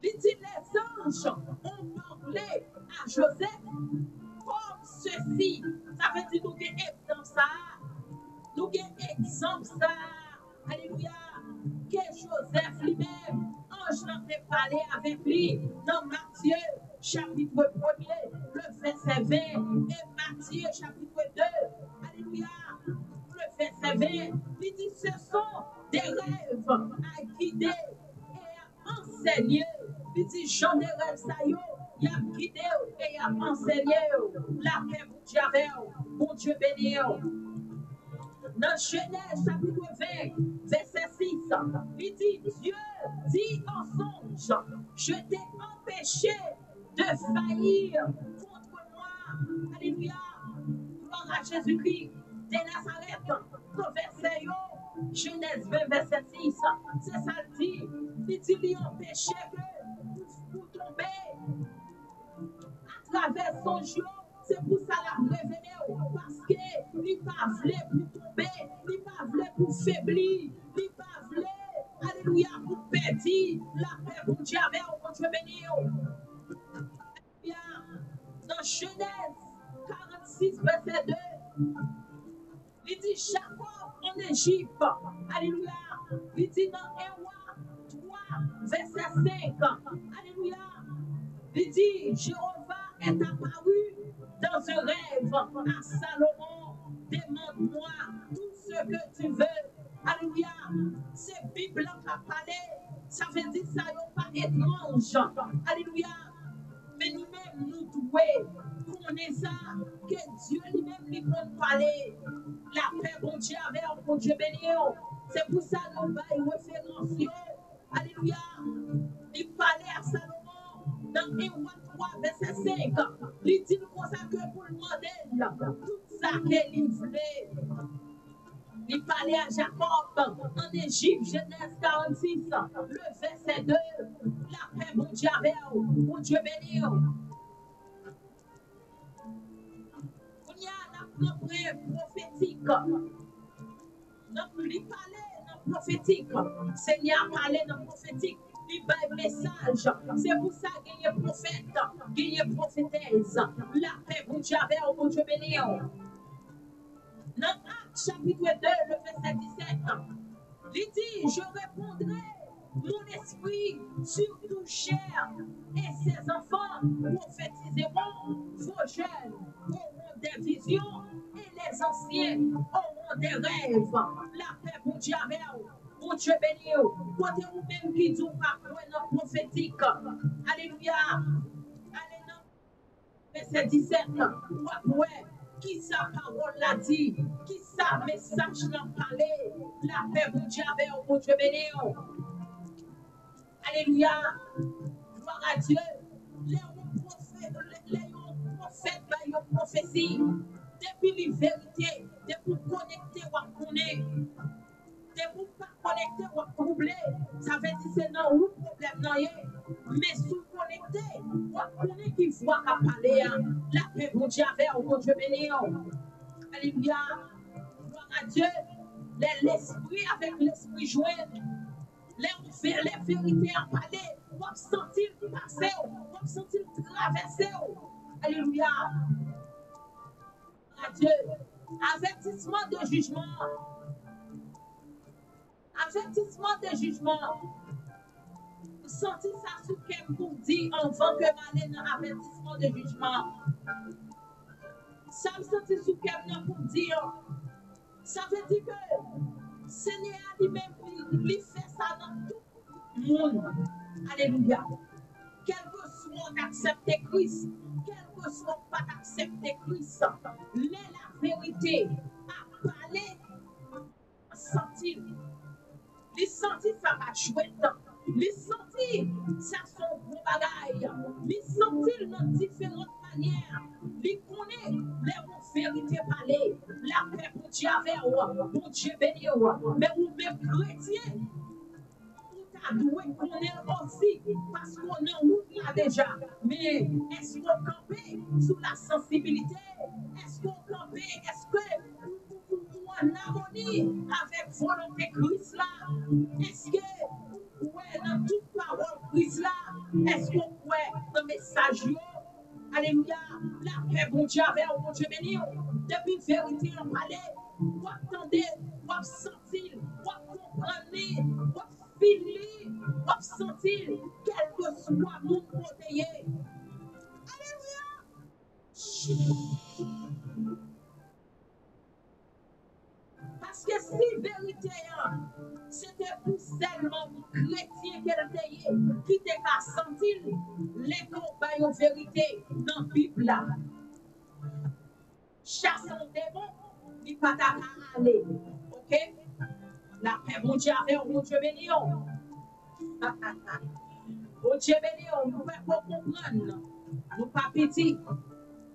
Il dit les anges ont parlé à Joseph comme ceci. Ça veut dire nous avons dans ça. Nous avons exemple ça. Alléluia. Que Joseph lui-même, ange n'a fait parler avec lui dans Matthieu chapitre 1er, le verset 20, et Matthieu chapitre 2. Alléluia. Le verset 20, il dit ce sont des rêves à guider et à enseigner. Il dit j'en ai rêve ça yo. Il a guidé et il a enseigné la paix pour Dieu, pour Dieu béni. Dans Genèse chapitre 20, verset 6, il dit Dieu dit en songe, je t'ai empêché de faillir contre moi. Alléluia. Gloire à Jésus-Christ de Nazareth. Son verset, Genèse 20, verset 6, c'est ça le dit. Il dit lui empêché que vous tombez à travers son jour. C'est pour ça la révéler, parce qu'il n'est pas voulu pour tomber, il n'est pas voulu pour faiblir, il n'est pas voulu, alléluia, pour perdre la paix pour Dieu, pour Dieu béni. Dans Genèse 46, verset 2, il dit Jacob en Égypte, alléluia, il dit dans 1 roi 3, verset 5, alléluia, il dit Jéhovah est apparu dans rêve à Salomon. Demande-moi tout ce que tu veux. Alléluia. C'est Bible qui a parlé. Ça veut dire ça n'est pas étrange. Alléluia. Mais nous-mêmes, nous devons connaître ça, que Dieu lui-même lui peut parler. La paix, bon Dieu, avec bon Dieu béni. C'est pour ça que nous avons référence. Alléluia. Il parlait à Salomon dans 1 3, verset 5. Il dit comme ça que pour le modèle, tout ça qu'il voulait. Il parlait à Jacob en Égypte, Genèse 46, le verset 2. La paix, bon Dieu, avec bon Dieu béni. Il y a la prophétique. Il parlait dans le prophétique. Seigneur parlait dans le prophétique. Il bat un message. C'est pour ça qu'il y a prophète, qu'il y a prophétesse. La paix, bon Dieu, avec bon Dieu béni. Dans Actes chapitre 2, le verset 17, il dit, je répondrai mon esprit sur tout chair, et ses enfants prophétiseront, vos jeunes auront des visions, et les anciens auront des rêves. La paix, bon Dieu, avec bon Dieu béni, côté ou même qui dit pas dans prophétique. Alléluia. Alléluia. Verset 17, ouais. Qui sa parole l'a dit, qui sa message l'a parlé, la paix vous Dieu avec bon Dieu béni. Alléluia. Gloire à Dieu. Les prophètes, les prophéties, depuis les vérités, depuis connecter ou connaître, depuis pas connecter ou troubler, ça veut dire c'est non ou problème non mais sous connecté, ou connaître qui voit qu'à parler, la paix vous Dieu avec bon Dieu béni. Alléluia. Gloire à Dieu. L'esprit avec l'esprit joint. Les vérités en parler. On va sentir passer. On va sentir traverser. Alléluia. Gloire à Dieu. Avertissement de jugement. Avertissement de jugement. Sentir ça sous quel pour dire avant que m'aller dans avertissement de jugement. Ça me sentit sous quel pour dire. Ça veut dire que Seigneur lui-même, il fait ça dans tout le monde. Alléluia. Quel que soit d'accepter Christ, quel que soit pas d'accepter Christ, la vérité à parler, à sentir. Les sentir ça va chouette. Les sentir ça son bon bagaille. Les sentir dans différentes manières. Les connaît les vérités parler. La paix pour Dieu avec bon Dieu béni. Mais vous même chrétien, vous devez connaître aussi parce qu'on est où là déjà. Mais est-ce qu'on campe sous la sensibilité? Est-ce qu'on campe? Est-ce que en harmonie avec volonté Christ là? Est-ce que ouais, dans toute parole Christ là, est-ce qu'on peut dans le message? Alléluia, la paix, bon Dieu, avec bon Dieu béni, depuis vérité en palais, vous attendez, vous sentir, vous comprendre, vous filer, vous sentir, quel que soit mon côté. Alléluia. Parce que si vérité, c'était pour seulement chrétien qu'elle était, qui était qu'à sentir les combats en vérité dans la Bible là. Chassons démon, il pas qu'à aller. Ok? La paix, mon Dieu, avec mon Dieu béni. Bon Dieu béni, nous ne pouvons pas comprendre. Nous ne pas petit.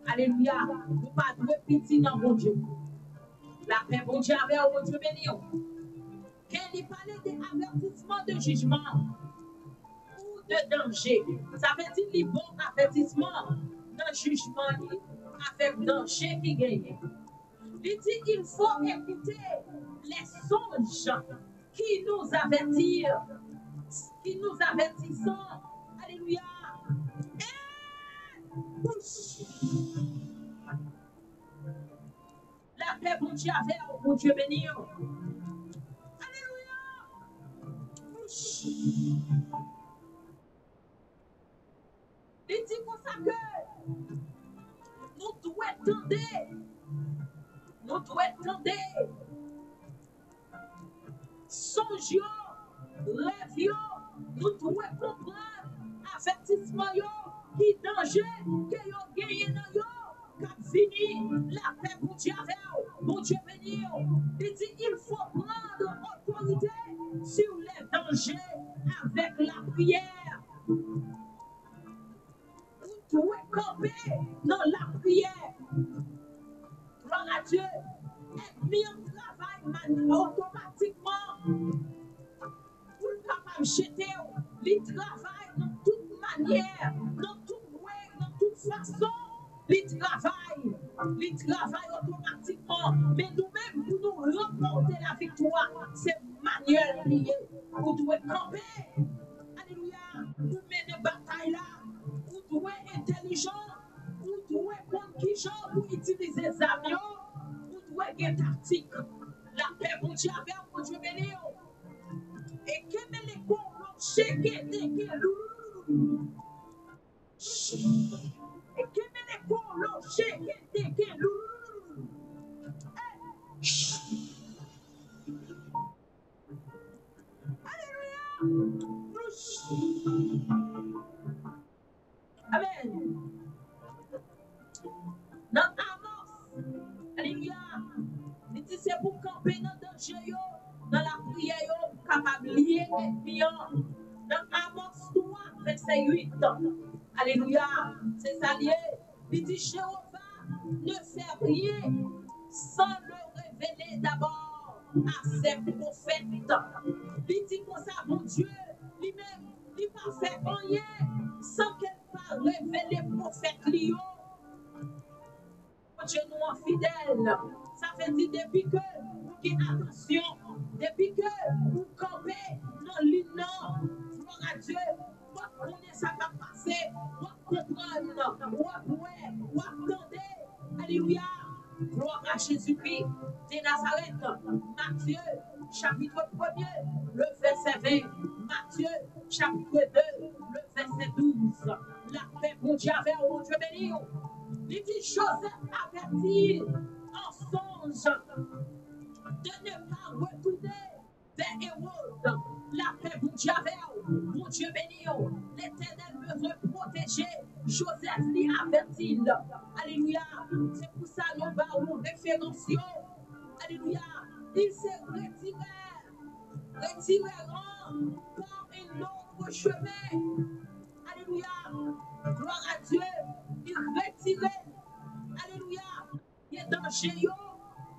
Alléluia. Nous ne pas petit dans mon Dieu. La paix, bon Dieu, avec mon Dieu béni. Qu'elle parlait d'avertissement de jugement ou de danger. Ça veut dire les bons avertissements de jugement avec danger qui gagne. Il dit qu'il faut écouter les songes qui nous avertissent. Alléluia. La paix, bon Dieu, avec mon Dieu béni. Il dit comme ça que nous devons attendre doit demander. Songe, rêve, nous devons comprendre avertissement qui danger que yo gagné dans yo cap fini la paix pour Dieu avec mon Dieu béni. Il dit il faut prendre autorité sur les dangers avec la prière. Vous devez camper dans la prière. Gloire à Dieu. Et mis en travail automatiquement. Pour le capable jeter, il travaille dans toute manière, dans toute way, dans toute façon. Il travaille automatiquement. Mais nous-mêmes, pour nous remporter la victoire, c'est manuel lié. Vous devez camper. Alléluia. Vous menez bataille là. Vous devez être intelligent. Vous devez prendre qui genre pour utiliser les avions. Vous devez être tactique. La paix pour Dieu avec vous, Dieu béni. Et que les colons chéquent des loups. Et que les colons chéquent des loups. Alléluia. Amen. Dans Amos, alléluia. Il dit c'est pour camper dans le danger, dans la prière, capable de lier ennemi. Dans Amos 3, verset 8. Alléluia. C'est ça lié. Il dit Jéhovah ne fait rien sans le révéler d'abord à ses prophètes. Il dit comme ça, mon Dieu, lui-même, il ne fait rien sans qu'elle pas révéler prophète Lyon. Dieu nous en fidèle. Ça fait dire depuis que vous avez attention, depuis que vous campez dans l'innant, gloire à Dieu, vous connaissez ça qui va passer, vous comprenez, vous attendez. Alléluia. Gloire à Jésus-Christ de Nazareth. Matthieu, chapitre 1er, le verset 20. Matthieu, chapitre 2, le verset 12. La paix pour Dieu avec vous, Dieu béni. Il dit Joseph avertit en songe de ne pas retourner vers Hérode. La paix pour Dieu avec vous, mon Dieu béni. L'Éternel veut protéger. Joseph lui avertit. Alléluia. C'est pour ça que nous avons référence. Alléluia. Il s'est retiré par un autre chemin. Alléluia. Gloire à Dieu. Il retirait. Alléluia. Il est dans Géo.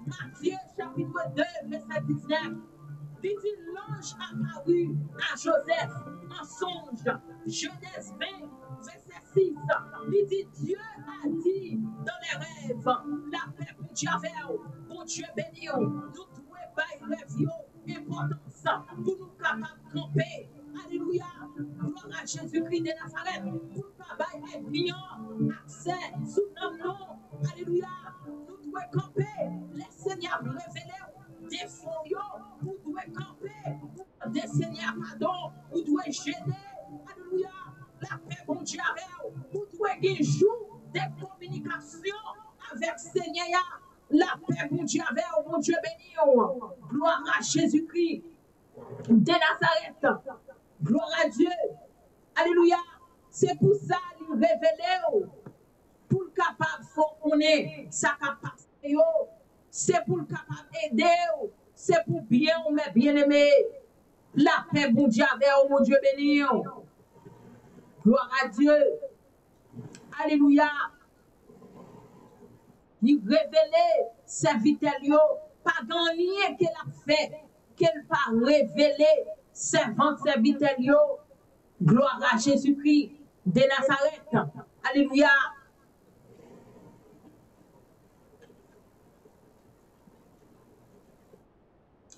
Matthieu chapitre 2, verset 19. Il dit l'ange apparut à Joseph en songe. Genèse 20, verset 6. Il dit Dieu a dit dans les rêves, la paix pour Dieu avec vous, pour Dieu béni, nous devons pas rêver importance pour nous capables de camper. Alléluia. Gloire à Jésus-Christ de Nazareth. Pour ne pas être accès sous notre nom. Alléluia. Nous devons camper. Les Seigneurs révélés des fonds. Vous devez camper. Des Seigneurs, pardon. Vous devez gêner. Alléluia. La paix, mon Dieu, avec vous. Vous devez jouer des communications avec Seigneur. La paix, mon Dieu, avec vous. Mon Dieu béni. Gloire à Jésus-Christ de Nazareth. Gloire à Dieu. Alléluia. C'est pour ça qu'il révèle pour le capable qu'on est sa capacité. C'est pour le capable aider. C'est pour bien ou mes bien-aimés. La paix, mon Dieu, avec mon Dieu béni. Gloire à Dieu. Alléluia. Il révèle serviteur, pas grand lien qu'elle a fait, qu'elle pas révélé servant serviteur. Gloire à Jésus-Christ de Nazareth. Alléluia.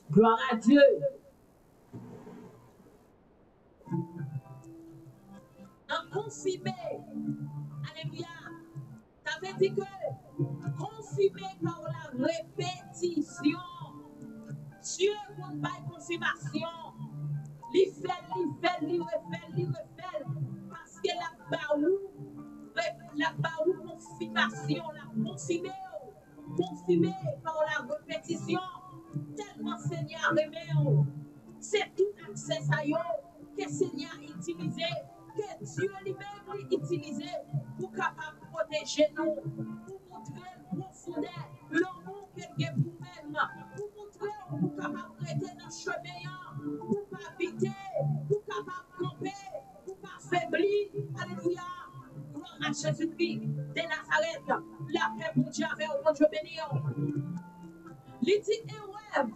Gloire à Dieu. En confirmé. Alléluia. Ça veut dire que confirmé par la répétition. Dieu ne pas confirmation. Il refait. Parce que la baou confirmation, la confirmé. confirmé par la répétition, tellement Seigneur aimé, c'est tout accès à yo que Seigneur utilisé, que Dieu lui-même utilisé pour capable protéger nous, pour montrer le profondeur, l'amour qu'il a pour nous-mêmes, pour montrer pour capable rester dans le chemin, pour pas habiter, pour capable camper, pour pas faiblir. Alléluia. Gloire à Jésus-Christ de Nazareth. La paix pour Dieu avec vous, Dieu béni. Il dit un rêve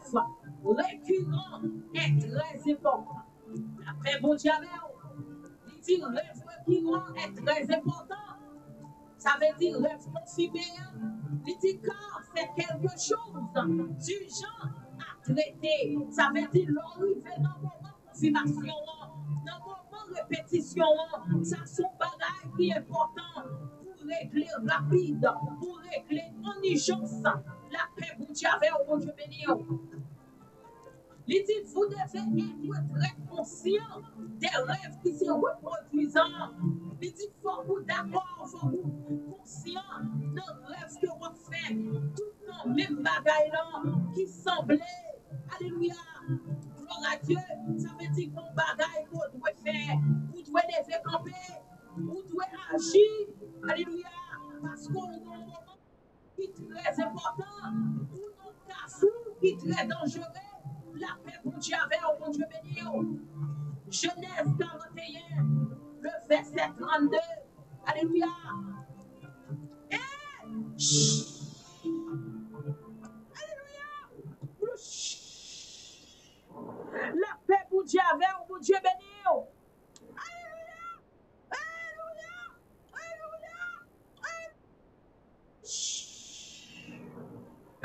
récurrent est très important. La paix pour Dieu avec vous. Il dit rêve récurrent est très important. Ça veut dire rêve confirmé. Il dit car c'est quelque chose du genre à traiter. Ça veut dire l'arrivée dans le moment confirmation, dans le moment répétition. Ça sont bagages qui est important pour régler rapide, pour régler en urgence. La paix pour Dieu avec vous, Dieu béni. Il dit, vous devez être très conscient des rêves qui se reproduisent. Il dit, il faut vous d'accord, il faut vous conscient des rêves que vous faites, tout le même bagaille qui semblait. Alléluia. Gloire à Dieu. Ça veut dire qu'on bagaille qu'on doit faire. Vous devez lever camper. Vous devez agir. Alléluia. Parce qu'on a un moment qui est très important. Pour notre cas fou qui est très dangereux. La paix pour Dieu avec vous, mon Dieu béni. Genèse 41, le verset 32. Alléluia. Et alléluia. La paix pour Dieu avec vous, mon Dieu béni. Alléluia. Alléluia. Alléluia.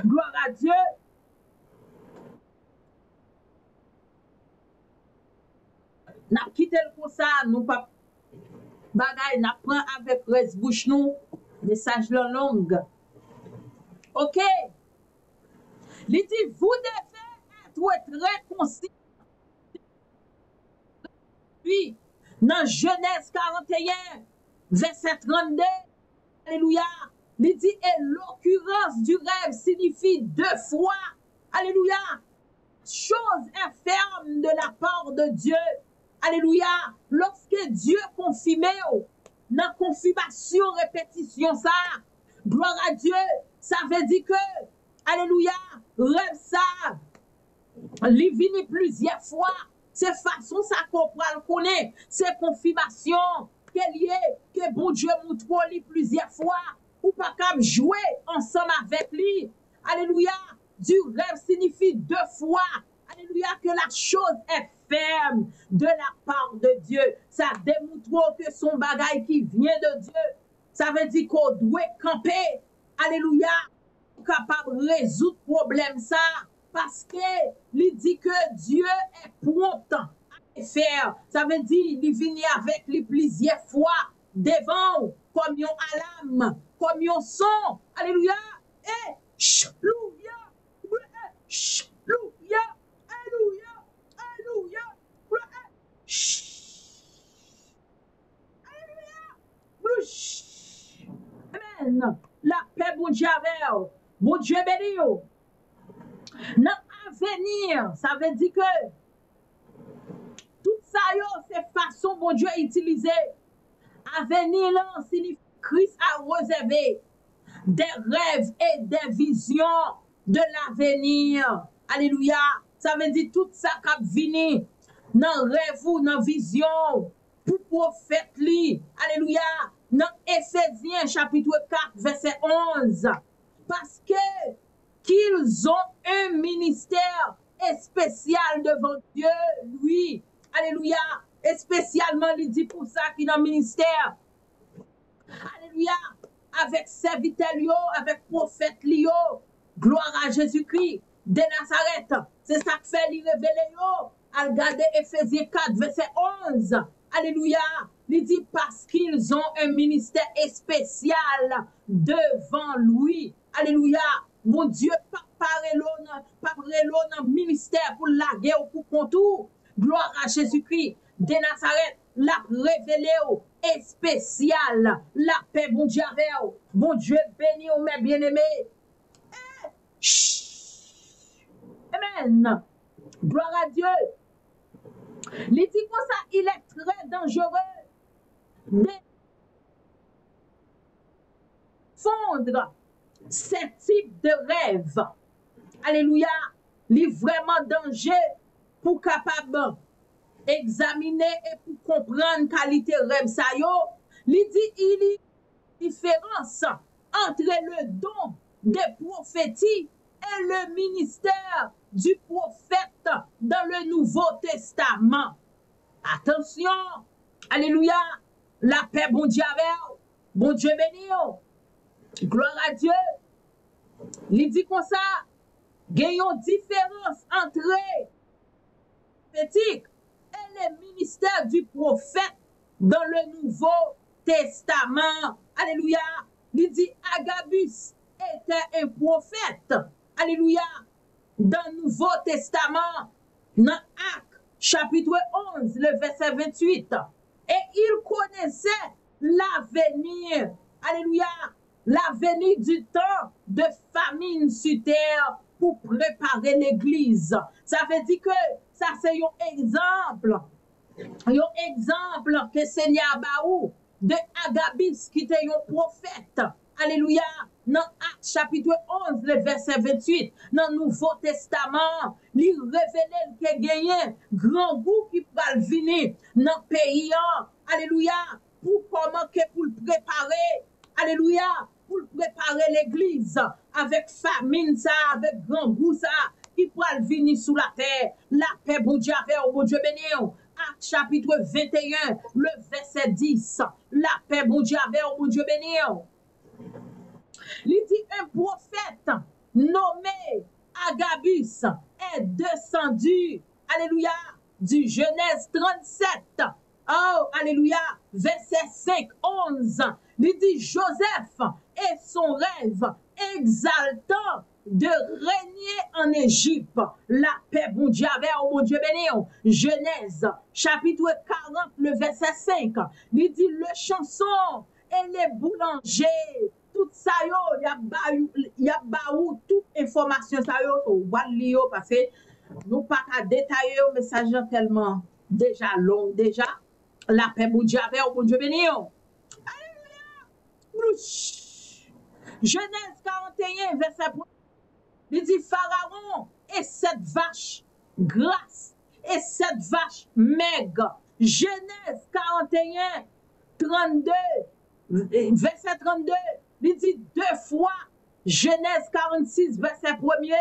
Gloire à Dieu. N'a quitté le comme ça, nous pas bagaille, n'a prend avec reste bouche nous, message long. OK. Il dit vous devez être très conscient. Puis dans Genèse 41 verset 32, alléluia. Il dit et l'occurrence du rêve signifie deux fois, alléluia, chose infirme de la part de Dieu. Alléluia. Lorsque Dieu confirme, dans confirmation, répétition, ça, gloire à Dieu, ça veut dire que, alléluia, rêve ça, il vient plusieurs fois, c'est façon ça qu'on le connaît, c'est confirmation, qu'elle y est, que bon Dieu montre lui plusieurs fois, ou pas comme jouer ensemble avec lui. Alléluia. Du rêve signifie deux fois. Alléluia, que la chose est ferme de la part de Dieu. Ça démontre que son bagage qui vient de Dieu. Ça veut dire qu'on doit camper. Alléluia, capable de résoudre le problème ça. Parce que il dit que Dieu est prompt à faire. Ça veut dire qu'il vient avec les plusieurs fois devant comme un alarme, comme un son. Alléluia. Et alléluia. Alléluia. Alléluia. Alléluia. Alléluia. Amen. La paix, bon Dieu, avec bon Dieu béni. Dans l'avenir, ça veut dire que tout ça, c'est façon bon Dieu utiliser. Avenir, là, signifie Christ a réservé des rêves et des visions de l'avenir. Alléluia. Ça veut dire tout ça qui a venu dans rêve ou dans vision pour prophète li. Alléluia. Dans Éphésiens chapitre 4 verset 11. Parce que qu'ils ont un ministère spécial devant Dieu, lui. Alléluia. Et spécialement, il dit pour ça qu'il a un ministère. Alléluia. Avec serviteur, avec prophète, gloire à Jésus-Christ de Nazareth. C'est ça que fait lui révéler. À regarder Éphésiens 4, verset 11. Alléluia. Il dit parce qu'ils ont un ministère spécial devant lui. Alléluia. Mon Dieu, pas parler dans ministère pour la guerre ou pour contour. Gloire à Jésus-Christ de Nazareth. La révélé spécial. La paix, bon Dieu, bon Dieu béni, mes bien-aimés. humaine. Gloire à Dieu. Il dit comme ça, il est très dangereux de fondre ces types de rêves. Alléluia. Il est vraiment danger pour capable examiner et pour comprendre qualité rêve ça yo. Il dit il y a une différence entre le don des prophéties et le ministère du prophète dans le Nouveau Testament. Attention, alléluia, la paix, bon Dieu, bon Dieu béni, gloire à Dieu. Il dit comme ça, il y a une différence entre prophétique et le ministère du prophète dans le Nouveau Testament. Alléluia. Il dit Agabus était un prophète. Alléluia. Dans le Nouveau Testament, dans Actes, chapitre 11, le verset 28. Et il connaissait l'avenir. Alléluia. L'avenir du temps de famine sur terre pour préparer l'église. Ça veut dire que ça c'est un exemple. Un exemple que Seigneur Baou de Agabus qui était un prophète. Alléluia. Dans Actes chapitre 11, le verset 28, dans le Nouveau Testament, il révèle qu'il y a un grand goût qui va venir dans le pays. Alléluia. Pour comment que pour le préparer. Alléluia. Pour préparer l'église avec famine, ça, avec grand goût, ça, qui pourra venir sous la terre. La paix, bon Dieu, bon Dieu béni. Acte chapitre 21, le verset 10. La paix, bon Dieu, bon Dieu béni. Il dit un prophète nommé Agabus est descendu, alléluia, du Genèse 37. Oh, alléluia, verset 5, 11. Il dit Joseph et son rêve exaltant de régner en Égypte. La paix, bon Dieu, bon Dieu béni. Genèse, chapitre 40, le verset 5. Il dit le chanson et les boulangers. Tout ça, il y a baou toute information ça yo, parce que nous pas qu'à détailler le message tellement déjà long déjà. La paix, bon Dieu, bon Dieu béni. Genèse 41, verset 1. Il dit Pharaon et cette vache grasse et cette vache maigre. Genèse 41, 32, verset 32. Il dit deux fois Genèse 46, verset 1er.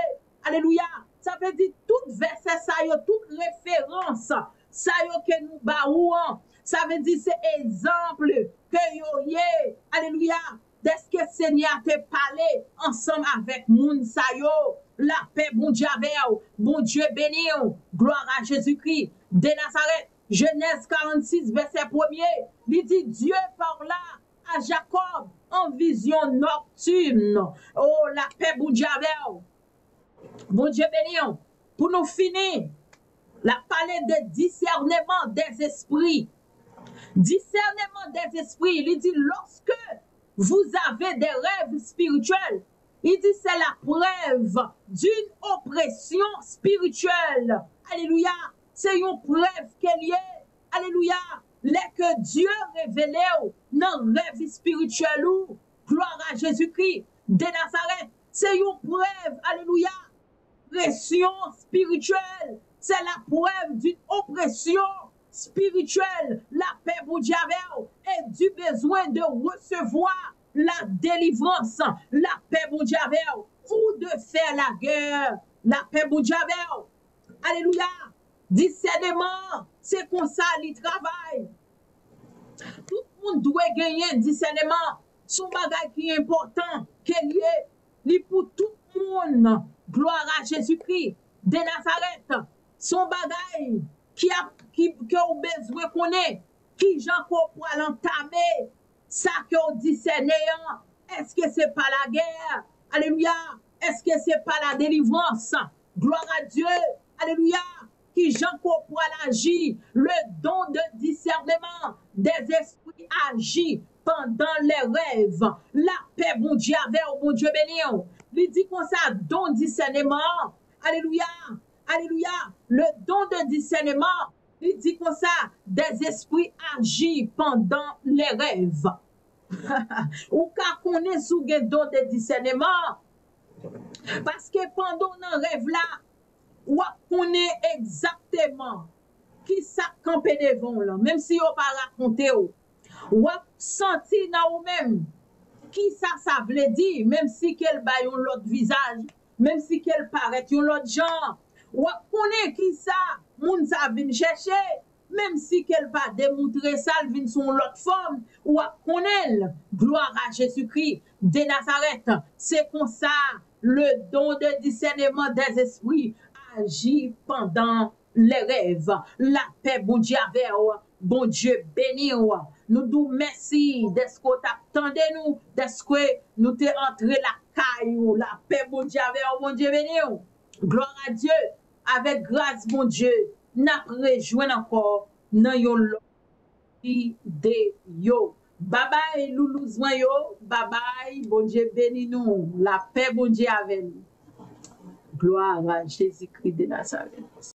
Alléluia. Ça veut dire tout verset, ça y a toute référence. Ça y a que nous baouons. Ça veut dire c'est exemple que yo yé. Alléluia. Dès que Seigneur te parlé ensemble avec moun sa yo. La paix, bon Dieu, bon Dieu béni. Gloire à Jésus-Christ. De Nazareth. Genèse 46, verset 1er. Il dit Dieu parla à Jacob en vision nocturne. Oh, la paix, bon Dieu, bon Dieu béni. Pour nous finir, la palais de discernement des esprits. Discernement des esprits, il dit lorsque vous avez des rêves spirituels, il dit c'est la preuve d'une oppression spirituelle. Alléluia. C'est une preuve qu'elle y est. Alléluia. Les que Dieu révélé dans le rêve spirituel ou gloire à Jésus-Christ de Nazareth. C'est une preuve. Alléluia. Pression spirituelle. C'est la preuve d'une oppression spirituelle. La paix pour Dieu et du besoin de recevoir la délivrance. La paix pour Dieu ou de faire la guerre. La paix pour Dieu. Alléluia. Discernement, c'est comme ça il travaille. Tout le monde doit gagner discernement. Son bagage qui est important, qu'il est pour tout le monde. Gloire à Jésus-Christ de Nazareth. Son bagage qui a besoin qu'on ait, qui j'en pour l'entamer, ça qu'on discerne. Est-ce que c'est pas la guerre? Alléluia. Est-ce que c'est pas la délivrance? Gloire à Dieu. Alléluia. Qui j'en pour l'agir, le don de discernement des esprits agit pendant les rêves. La paix, bon Dieu, bon Dieu béni. Il dit qu'on ça, don discernement. Alléluia. Alléluia. Le don de discernement, il dit comme ça, des esprits agissent pendant les rêves. Ou ka connaît sous gen don de discernement. Parce que pendant un rêve là, ou connaît exactement qui ça campé devant là, même si on pas raconté ou senti dans ou même qui ça veut dire, même si qu'elle baille un l'autre visage, même si qu'elle paraît un l'autre genre, ou connaît qui ça, moun ça vient chercher, même si qu'elle va démontrer ça, elle vient sur l'autre forme, ou connaît, gloire à Jésus-Christ de Nazareth, c'est comme ça, le don de discernement des esprits agit pendant les rêves. La paix, bon Dieu, avec bon Dieu, béni. Nous disons merci d'être que t'attendez nous, d'être que nous t'es entré la caille, la paix, bon Dieu, avec bon Dieu, béni. Gloire à Dieu, avec grâce, bon Dieu, n'a rejoint encore dans yon lobby de yo. Bye bye, loulou yo, bye bye, bon Dieu, béni nous, la paix, bon Dieu, avec nous. Gloire à Jésus-Christ de Nazareth.